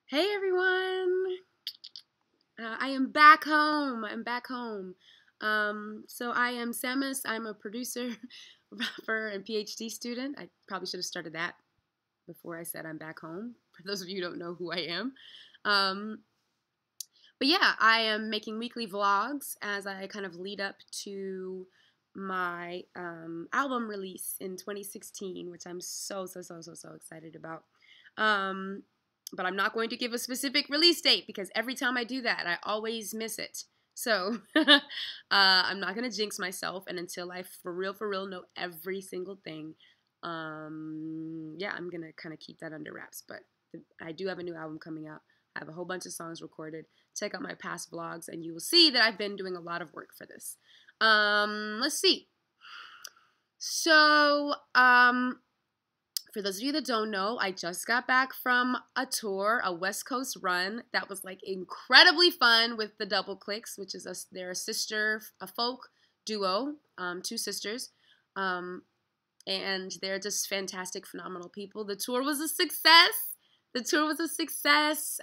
Hey everyone! I am back home. I'm back home. So I am Sammus. I'm a producer, rapper, and PhD student. I probably should have started that before I said I'm back home. For those of you who don't know who I am. Um, but yeah, I am making weekly vlogs as I kind of lead up to my album release in 2016, which I'm so excited about. Um, but I'm not going to give a specific release date because every time I do that, I always miss it. So I'm not going to jinx myself. And until I for real know every single thing, yeah, I'm going to kind of keep that under wraps. But I do have a new album coming out. I have a whole bunch of songs recorded. Check out my past vlogs and you will see that I've been doing a lot of work for this. Let's see. So, for those of you that don't know, I just got back from a tour, a West Coast run that was like incredibly fun with the Double Clicks, which is they're a folk duo, two sisters, and they're just fantastic, phenomenal people. The tour was a success.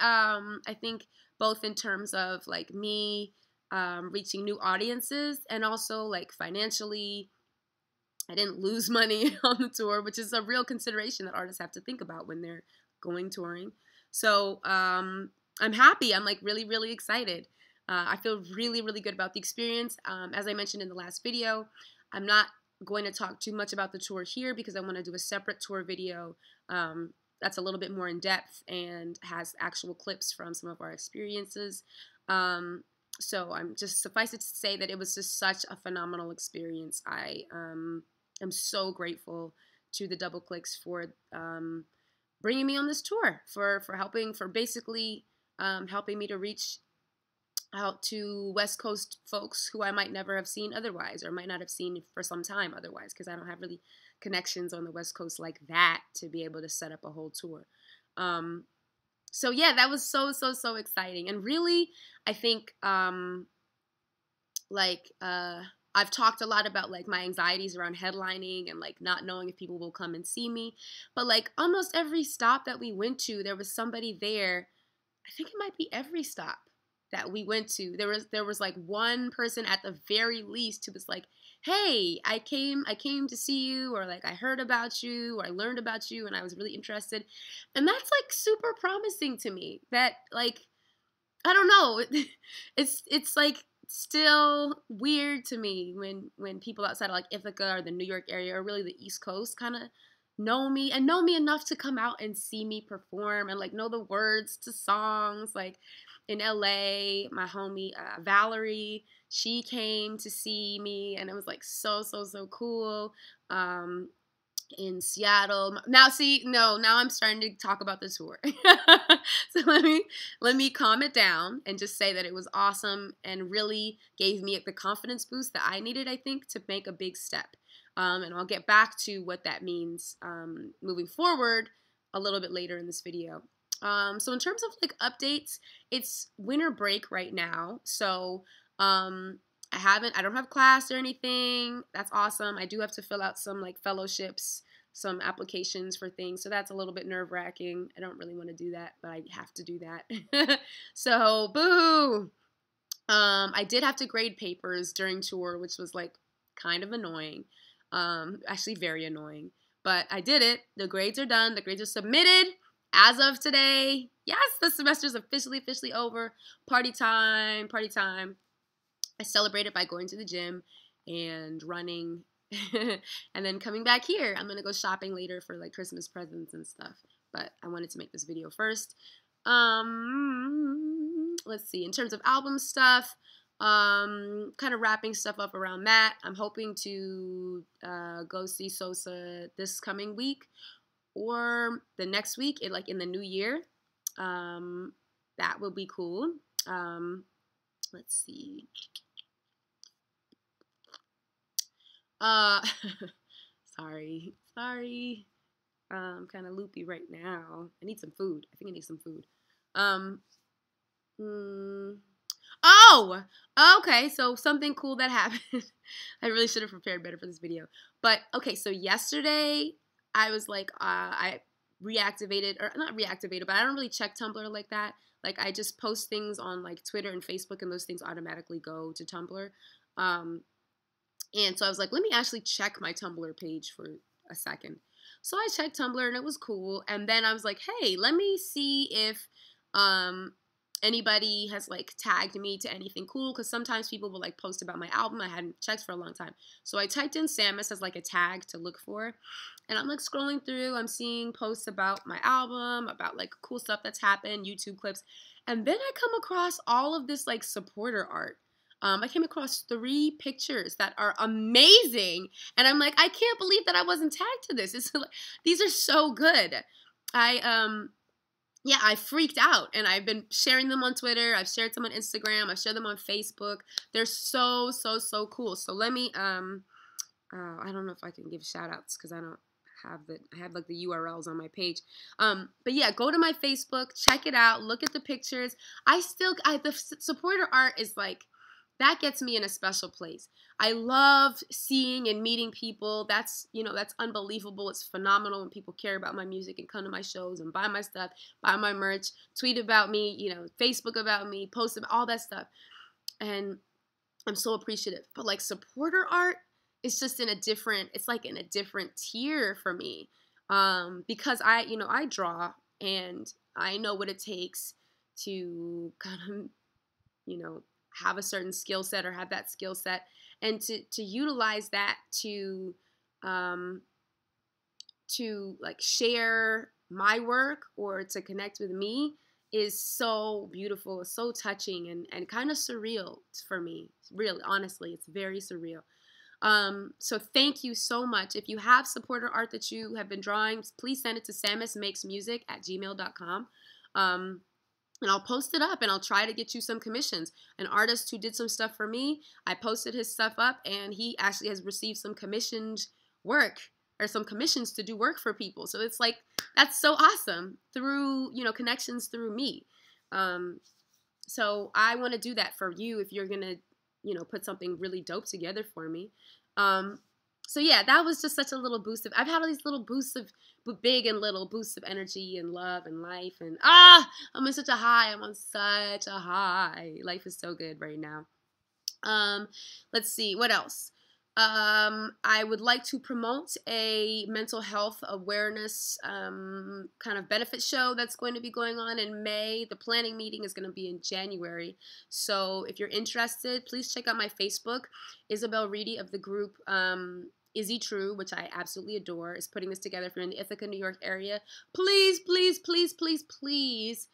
I think both in terms of like me reaching new audiences and also like financially. I didn't lose money on the tour, which is a real consideration that artists have to think about when they're going touring. So I'm happy. I'm like really excited. I feel really good about the experience. As I mentioned in the last video, I'm not going to talk too much about the tour here because I want to do a separate tour video that's a little bit more in depth and has actual clips from some of our experiences. So I'm just suffice it to say that it was just such a phenomenal experience. I'm so grateful to the Double Clicks for bringing me on this tour, for basically helping me to reach out to West Coast folks who I might never have seen otherwise, or might not have seen for some time otherwise, because I don't have really connections on the West Coast like that to be able to set up a whole tour. So yeah, that was so exciting, and really, I think I've talked a lot about like my anxieties around headlining and like not knowing if people will come and see me. But like almost every stop that we went to, there was somebody there. I think it might be every stop that we went to. There was like one person at the very least who was like, "Hey, I came to see you," or like, "I heard about you," or "I learned about you and I was really interested." And that's like super promising to me. That like I don't know. It's like still weird to me when people outside of like Ithaca or the New York area or really the East Coast kind of know me enough to come out and see me perform and like know the words to songs. Like in LA, my homie Valerie, she came to see me and it was like so cool. In Seattle. Now see, no, now I'm starting to talk about the tour. So let me calm it down and just say that it was awesome and really gave me the confidence boost that I needed, I think, to make a big step. And I'll get back to what that means moving forward a little bit later in this video. So in terms of like updates, it's winter break right now. So I don't have class or anything. That's awesome. I do have to fill out some like fellowships, some applications for things. So that's a little bit nerve-wracking. I don't really want to do that, but I have to do that. So boo! I did have to grade papers during tour, which was like kind of annoying. Actually very annoying. But I did it. The grades are done. The grades are submitted as of today. Yes, the semester's officially over. Party time. I celebrated by going to the gym and running and then coming back here. I'm going to go shopping later for like Christmas presents and stuff. But I wanted to make this video first. Let's see. In terms of album stuff, kind of wrapping stuff up around that. I'm hoping to go see Sosa this coming week or the next week, like in the new year. That would be cool. Let's see. Sorry. I'm kind of loopy right now. I need some food. I think I need some food. Oh, okay. So something cool that happened. I really should have prepared better for this video. But okay, so yesterday I was like, reactivated, or not reactivated, but I don't really check Tumblr like that. Like, I just post things on like Twitter and Facebook, and those things automatically go to Tumblr. And so I was like, let me actually check my Tumblr page for a second. So I checked Tumblr and it was cool. And then I was like, hey, let me see if anybody has like tagged me to anything cool, because sometimes people will like post about my album. I hadn't checked for a long time. So I typed in Sammus as like a tag to look for. And I'm like scrolling through, I'm seeing posts about my album, about like cool stuff that's happened, YouTube clips. And then I come across all of this like supporter art. I came across 3 pictures that are amazing. And I'm like, I can't believe that I wasn't tagged to this. These are so good. I freaked out, and I've been sharing them on Twitter. I've shared them on Instagram. I've shared them on Facebook. They're so, so, so cool. So let me, I don't know if I can give shout outs because I don't have I have like the URLs on my page. But yeah, go to my Facebook, check it out, look at the pictures. The supporter art is like, that gets me in a special place. I love seeing and meeting people. That's unbelievable. It's phenomenal when people care about my music and come to my shows and buy my stuff, buy my merch, tweet about me, Facebook about me, post about all that stuff. And I'm so appreciative. But like supporter art is just in a different tier for me. Because I draw, and I know what it takes to kind of, have a certain skill set or have that skill set, and to utilize that to like share my work or to connect with me is so beautiful. It's so touching and kind of surreal for me. Really, honestly, it's very surreal. So thank you so much. If you have supporter art that you have been drawing, please send it to sammusmakesmusic@gmail.com. And I'll post it up, and I'll try to get you some commissions. An artist who did some stuff for me, I posted his stuff up, and he actually has received some commissioned work, or some commissions to do work for people. So it's like, that's so awesome through, connections through me. So I want to do that for you if you're going to, put something really dope together for me. So yeah, that was just such a little boost I've had all these little boosts of big and little boosts of energy and love and life, and I'm on such a high. I'm on such a high. Life is so good right now. Let's see, what else? I would like to promote a mental health awareness kind of benefit show that's going to be going on in May. The planning meeting is going to be in January. So if you're interested, please check out my Facebook. Isabel Reedy of the group Izzy True, which I absolutely adore, is putting this together. If you're in the Ithaca, New York area, please, please, please, please, please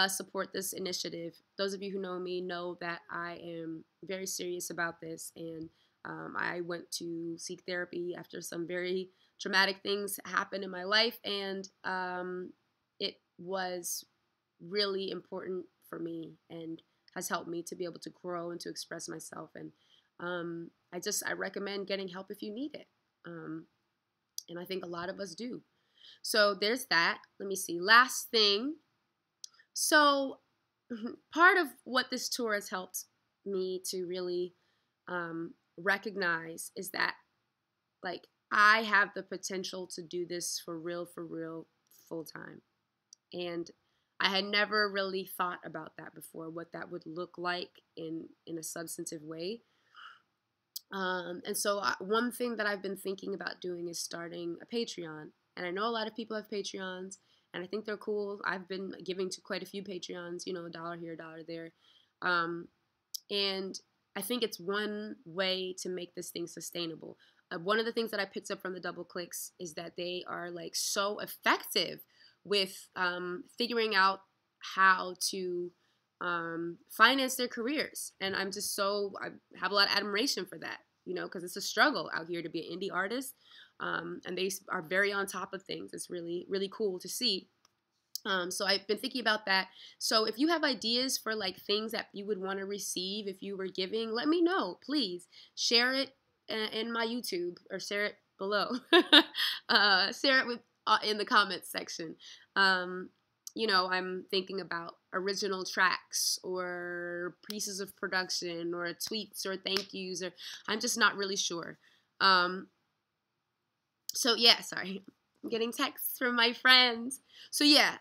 support this initiative. Those of you who know me know that I am very serious about this, and I went to seek therapy after some very traumatic things happened in my life, and it was really important for me and has helped me to be able to grow and to express myself. And I recommend getting help if you need it. And I think a lot of us do. So there's that. Let me see. Last thing. So part of what this tour has helped me to really recognize is that, like, I have the potential to do this for real, full time. And I had never really thought about that before, what that would look like in a substantive way. And so one thing that I've been thinking about doing is starting a Patreon. And I know a lot of people have Patreons, and I think they're cool. I've been giving to quite a few Patreons, $1 here, $1 there. And I think it's one way to make this thing sustainable. One of the things that I picked up from the Double Clicks is that they are like so effective with figuring out how to finance their careers. And I have a lot of admiration for that, because it's a struggle out here to be an indie artist. And they are very on top of things. It's really, really cool to see. So I've been thinking about that. So if you have ideas for like things that you would want to receive if you were giving, let me know, please. Share it in my YouTube, or share it below. Share it in the comments section. I'm thinking about original tracks or pieces of production or tweets or thank yous, or I'm just not really sure. So yeah, sorry. I'm getting texts from my friends. So yeah,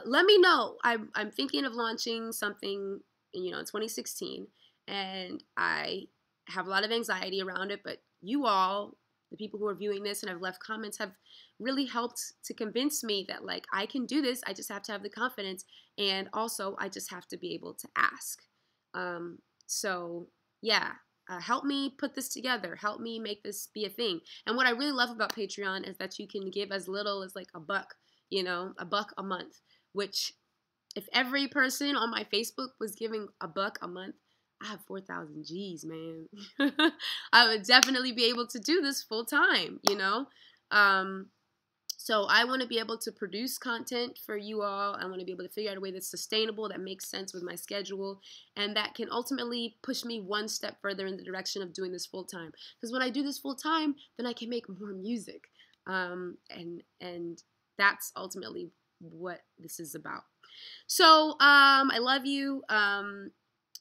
let me know. I'm thinking of launching something, in 2016, and I have a lot of anxiety around it. But you all, the people who are viewing this and have left comments, have really helped to convince me that like I can do this. I just have to have the confidence, and also I just have to be able to ask. So yeah, help me put this together. Help me make this be a thing. And what I really love about Patreon is that you can give as little as like a buck, a buck a month, which if every person on my Facebook was giving a buck a month, I have 4,000 G's, man. I would definitely be able to do this full time, So I want to be able to produce content for you all. I want to be able to figure out a way that's sustainable, that makes sense with my schedule, and that can ultimately push me one step further in the direction of doing this full time. Because when I do this full time, then I can make more music, and that's ultimately what this is about. So I love you.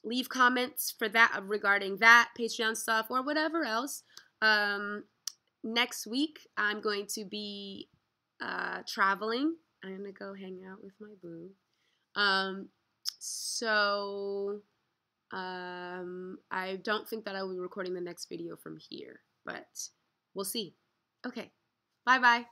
Leave comments for that regarding that Patreon stuff or whatever else. Next week I'm going to be traveling. I'm gonna go hang out with my boo. I don't think that I will be recording the next video from here, but we'll see. Okay, bye bye.